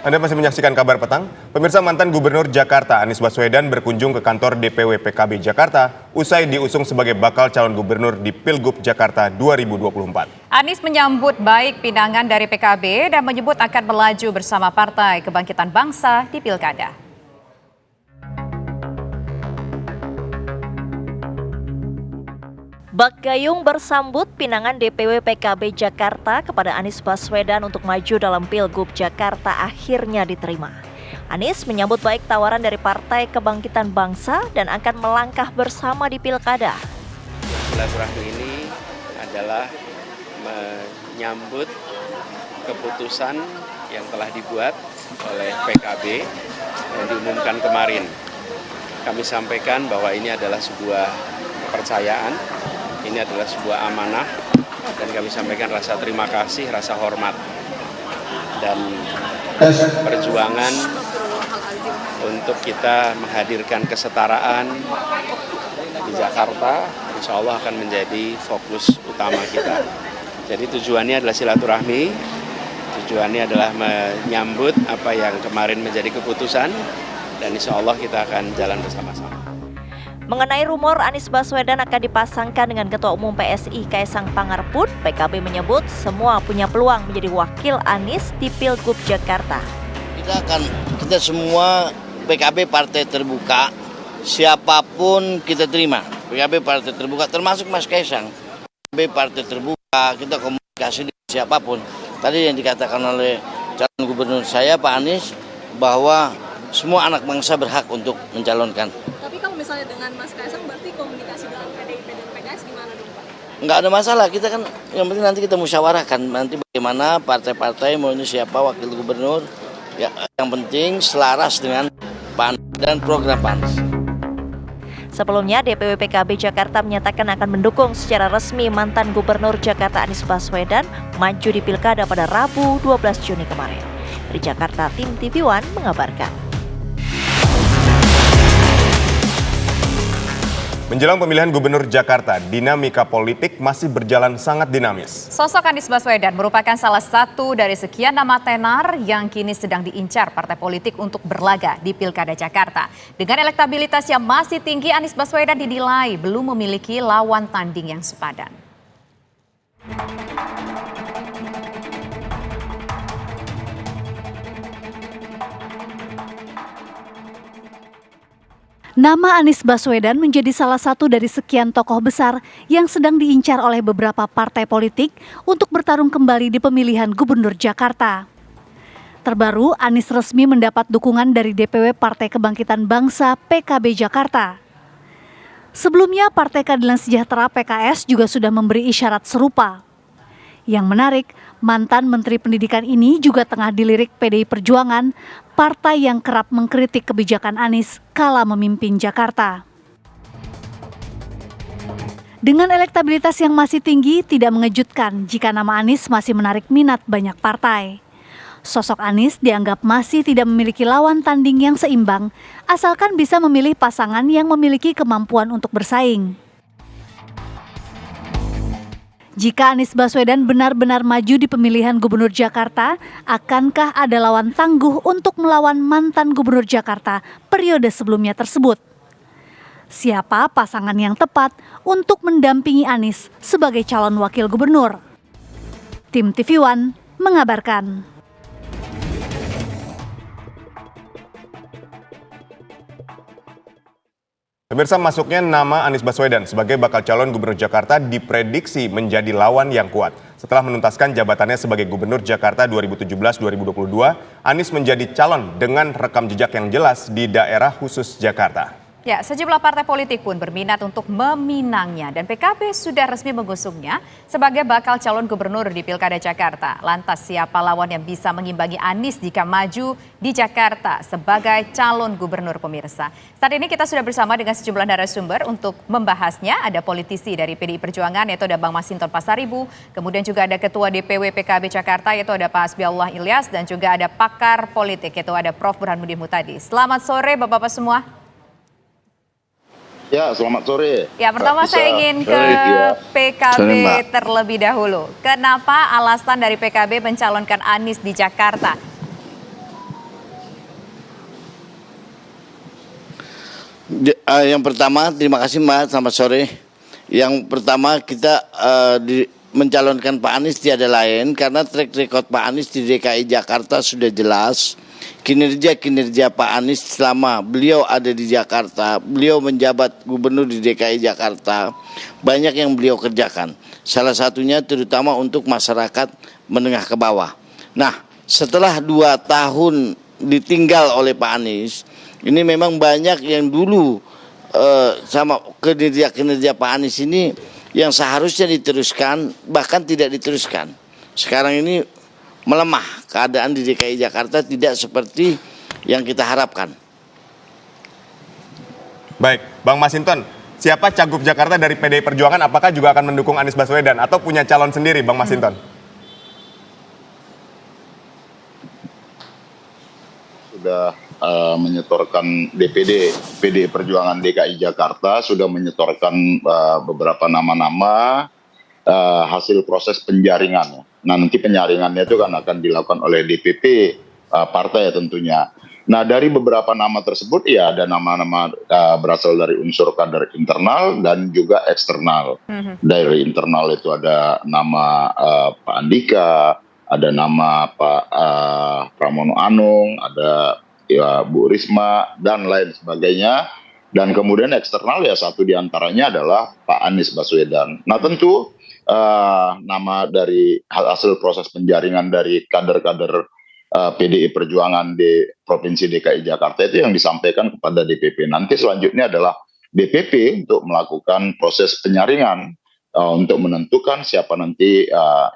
Anda masih menyaksikan Kabar Petang. Pemirsa, mantan Gubernur Jakarta Anies Baswedan berkunjung ke kantor DPW PKB Jakarta usai diusung sebagai bakal calon gubernur di Pilgub Jakarta 2024. Anies menyambut baik pinangan dari PKB dan menyebut akan melaju bersama Partai Kebangkitan Bangsa di Pilkada. Bak Gayung bersambut pinangan DPW PKB Jakarta kepada Anies Baswedan untuk maju dalam Pilgub Jakarta akhirnya diterima. Anies menyambut baik tawaran dari Partai Kebangkitan Bangsa dan akan melangkah bersama di Pilkada. Silaturahmi ini adalah menyambut keputusan yang telah dibuat oleh PKB yang diumumkan kemarin. Kami sampaikan bahwa ini adalah sebuah kepercayaan. Ini adalah sebuah amanah dan kami sampaikan rasa terima kasih, rasa hormat dan perjuangan untuk kita menghadirkan kesetaraan di Jakarta, insya Allah akan menjadi fokus utama kita. Jadi tujuannya adalah silaturahmi, tujuannya adalah menyambut apa yang kemarin menjadi keputusan dan insya Allah kita akan jalan bersama-sama. Mengenai rumor Anies Baswedan akan dipasangkan dengan Ketua Umum PSI Kaisang Pangarepun, PKB menyebut semua punya peluang menjadi wakil Anies di Pilgub Jakarta. Kita semua PKB partai terbuka, siapapun kita terima. PKB partai terbuka, termasuk Mas Kaisang. PKB partai terbuka, kita komunikasi dengan siapapun. Tadi yang dikatakan oleh calon gubernur saya, Pak Anies, bahwa semua anak bangsa berhak untuk mencalonkan. Tapi kalau misalnya dengan Mas Kaisang berarti komunikasi dengan PDIP dan PKS gimana dong Pak? Nggak ada masalah, kita kan yang penting nanti kita musyawarahkan nanti bagaimana partai-partai maunya siapa wakil gubernur. Ya, yang penting selaras dengan Pak Anies dan program Pak Anies. Sebelumnya, DPW PKB Jakarta menyatakan akan mendukung secara resmi mantan Gubernur Jakarta Anies Baswedan maju di Pilkada pada Rabu 12 Juni kemarin. Dari Jakarta, tim TV One mengabarkan. Menjelang pemilihan Gubernur Jakarta, dinamika politik masih berjalan sangat dinamis. Sosok Anies Baswedan merupakan salah satu dari sekian nama tenar yang kini sedang diincar partai politik untuk berlaga di Pilkada Jakarta. Dengan elektabilitas yang masih tinggi, Anies Baswedan dinilai belum memiliki lawan tanding yang sepadan. Nama Anies Baswedan menjadi salah satu dari sekian tokoh besar yang sedang diincar oleh beberapa partai politik untuk bertarung kembali di pemilihan Gubernur Jakarta. Terbaru, Anies resmi mendapat dukungan dari DPW Partai Kebangkitan Bangsa PKB Jakarta. Sebelumnya, Partai Keadilan Sejahtera PKS juga sudah memberi isyarat serupa. Yang menarik, mantan Menteri Pendidikan ini juga tengah dilirik PDI Perjuangan, partai yang kerap mengkritik kebijakan Anies kala memimpin Jakarta. Dengan elektabilitas yang masih tinggi, tidak mengejutkan jika nama Anies masih menarik minat banyak partai. Sosok Anies dianggap masih tidak memiliki lawan tanding yang seimbang, asalkan bisa memilih pasangan yang memiliki kemampuan untuk bersaing. Jika Anies Baswedan benar-benar maju di pemilihan Gubernur Jakarta, akankah ada lawan tangguh untuk melawan mantan Gubernur Jakarta periode sebelumnya tersebut? Siapa pasangan yang tepat untuk mendampingi Anies sebagai calon wakil gubernur? Tim TV One mengabarkan. Pemirsa, masuknya nama Anies Baswedan sebagai bakal calon gubernur Jakarta diprediksi menjadi lawan yang kuat. Setelah menuntaskan jabatannya sebagai gubernur Jakarta 2017-2022, Anies menjadi calon dengan rekam jejak yang jelas di daerah khusus Jakarta. Ya, sejumlah partai politik pun berminat untuk meminangnya dan PKB sudah resmi mengusungnya sebagai bakal calon gubernur di Pilkada Jakarta. Lantas siapa lawan yang bisa mengimbangi Anies jika maju di Jakarta sebagai calon gubernur, pemirsa? Saat ini kita sudah bersama dengan sejumlah narasumber untuk membahasnya. Ada politisi dari PDI Perjuangan yaitu ada Bang Masinton Pasaribu, kemudian juga ada Ketua DPW PKB Jakarta yaitu ada Pak Hasbiallah Ilyas dan juga ada pakar politik yaitu ada Prof. Burhanuddin Muhtadi. Selamat sore Bapak-Bapak semua. Ya, selamat sore. Ya, pertama saya ingin ke PKB terlebih dahulu. Kenapa alasan dari PKB mencalonkan Anies di Jakarta? Yang pertama, terima kasih Mbak, selamat sore. Yang pertama kita mencalonkan Pak Anies tiada lain karena track record Pak Anies di DKI Jakarta sudah jelas. Kinerja Pak Anies selama beliau ada di Jakarta, beliau menjabat gubernur di DKI Jakarta, banyak yang beliau kerjakan. Salah satunya terutama untuk masyarakat menengah ke bawah. Nah, setelah 2 tahun ditinggal oleh Pak Anies, ini memang banyak yang dulu sama kinerja Pak Anies ini yang seharusnya diteruskan bahkan tidak diteruskan. Sekarang ini melemah, keadaan di DKI Jakarta tidak seperti yang kita harapkan. Baik, Bang Masinton, siapa Cagup Jakarta dari PDI Perjuangan? Apakah juga akan mendukung Anies Baswedan atau punya calon sendiri, Bang Masinton? Sudah menyetorkan PDI Perjuangan DKI Jakarta sudah menyetorkan beberapa nama-nama hasil proses penjaringan. Nah, nanti penyaringannya itu kan akan dilakukan oleh DPP partai tentunya. Nah, dari beberapa nama tersebut ya ada nama-nama berasal dari unsur kader internal dan juga eksternal. Dari internal itu ada nama Pak Andika, ada nama Pak Pramono Anung, ada ya Bu Risma dan lain sebagainya. Dan kemudian eksternal ya satu diantaranya adalah Pak Anies Baswedan. Nah, tentu nama dari hasil proses penjaringan dari kader-kader PDI Perjuangan di Provinsi DKI Jakarta itu yang disampaikan kepada DPP. Nanti selanjutnya adalah DPP untuk melakukan proses penyaringan untuk menentukan siapa nanti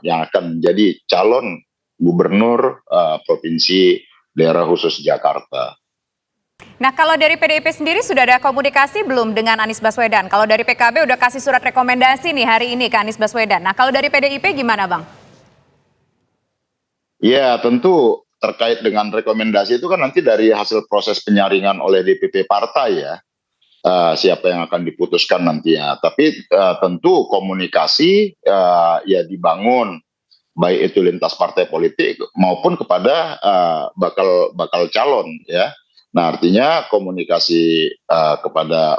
yang akan menjadi calon gubernur Provinsi Daerah Khusus Jakarta. Nah, kalau dari PDIP sendiri sudah ada komunikasi belum dengan Anies Baswedan? Kalau dari PKB udah kasih surat rekomendasi nih hari ini ke Anies Baswedan. Nah, kalau dari PDIP gimana, Bang? Ya, tentu terkait dengan rekomendasi itu kan nanti dari hasil proses penyaringan oleh DPP partai ya. Siapa yang akan diputuskan nantinya. Tapi tentu komunikasi ya dibangun baik itu lintas partai politik maupun kepada bakal calon ya. Nah, artinya komunikasi kepada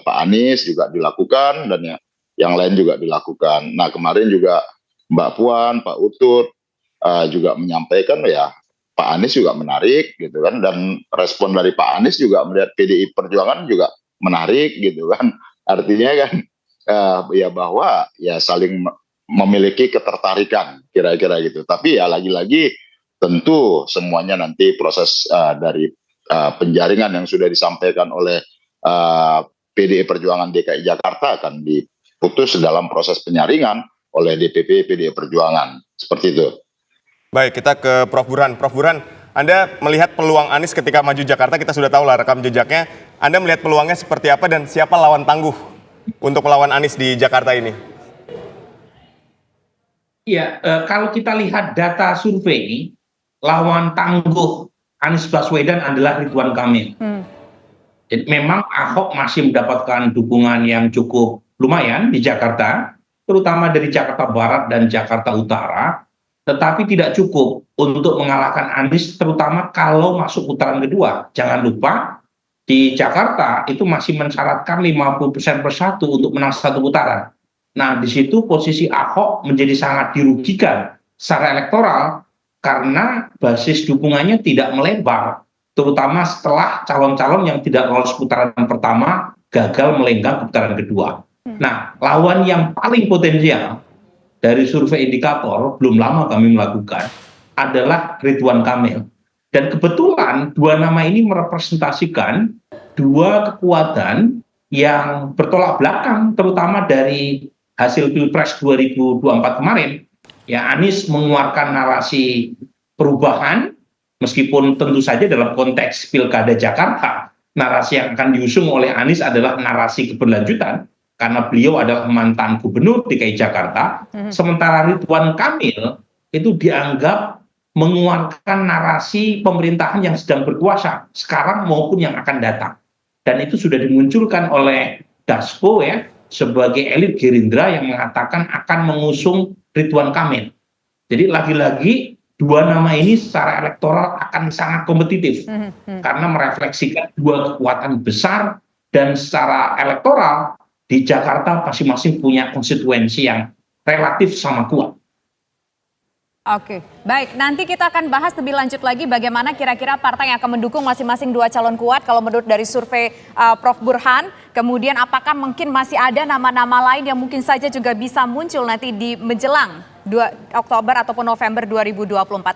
Pak Anies juga dilakukan dan yang lain juga dilakukan. Nah, kemarin juga Mbak Puan, Pak Utut juga menyampaikan ya Pak Anies juga menarik gitu kan, dan respon dari Pak Anies juga melihat PDI Perjuangan juga menarik gitu kan. Artinya kan ya bahwa ya saling memiliki ketertarikan kira-kira gitu. Tapi ya lagi-lagi tentu semuanya nanti proses dari penjaringan yang sudah disampaikan oleh PDI Perjuangan DKI Jakarta akan diputus dalam proses penyaringan oleh DPP PDI Perjuangan. Seperti itu. Baik, kita ke Prof. Burhan. Prof. Burhan, Anda melihat peluang Anies ketika maju Jakarta, kita sudah tahu lah rekam jejaknya. Anda melihat peluangnya seperti apa dan siapa lawan tangguh untuk melawan Anies di Jakarta ini? Iya, kalau kita lihat data survei, lawan tangguh Anies Baswedan adalah Ridwan Kamil. Jadi memang Ahok masih mendapatkan dukungan yang cukup lumayan di Jakarta, terutama dari Jakarta Barat dan Jakarta Utara, tetapi tidak cukup untuk mengalahkan Anies, terutama kalau masuk putaran kedua. Jangan lupa, di Jakarta itu masih mensyaratkan 50% per satu untuk menang satu putaran. Nah, di situ posisi Ahok menjadi sangat dirugikan secara elektoral karena basis dukungannya tidak melebar, terutama setelah calon-calon yang tidak lolos putaran pertama gagal melenggang ke putaran kedua. Nah, lawan yang paling potensial dari survei indikator belum lama kami melakukan adalah Ridwan Kamil. Dan kebetulan dua nama ini merepresentasikan dua kekuatan yang bertolak belakang, terutama dari hasil Pilpres 2024 kemarin. Ya, Anies mengeluarkan narasi perubahan, meskipun tentu saja dalam konteks Pilkada Jakarta, narasi yang akan diusung oleh Anies adalah narasi keberlanjutan, karena beliau adalah mantan gubernur DKI Jakarta. Sementara Ridwan Kamil itu dianggap mengeluarkan narasi pemerintahan yang sedang berkuasa sekarang maupun yang akan datang. Dan itu sudah dimunculkan oleh Dasko ya, sebagai elit Gerindra yang mengatakan akan mengusung Ridwan Kamil. Jadi lagi-lagi dua nama ini secara elektoral akan sangat kompetitif karena merefleksikan dua kekuatan besar dan secara elektoral di Jakarta masing-masing punya konstituensi yang relatif sama kuat. Oke, baik. Nanti kita akan bahas lebih lanjut lagi bagaimana kira-kira partai yang akan mendukung masing-masing 2 calon kuat kalau menurut dari survei Prof. Burhan. Kemudian apakah mungkin masih ada nama-nama lain yang mungkin saja juga bisa muncul nanti di menjelang 2 Oktober ataupun November 2024.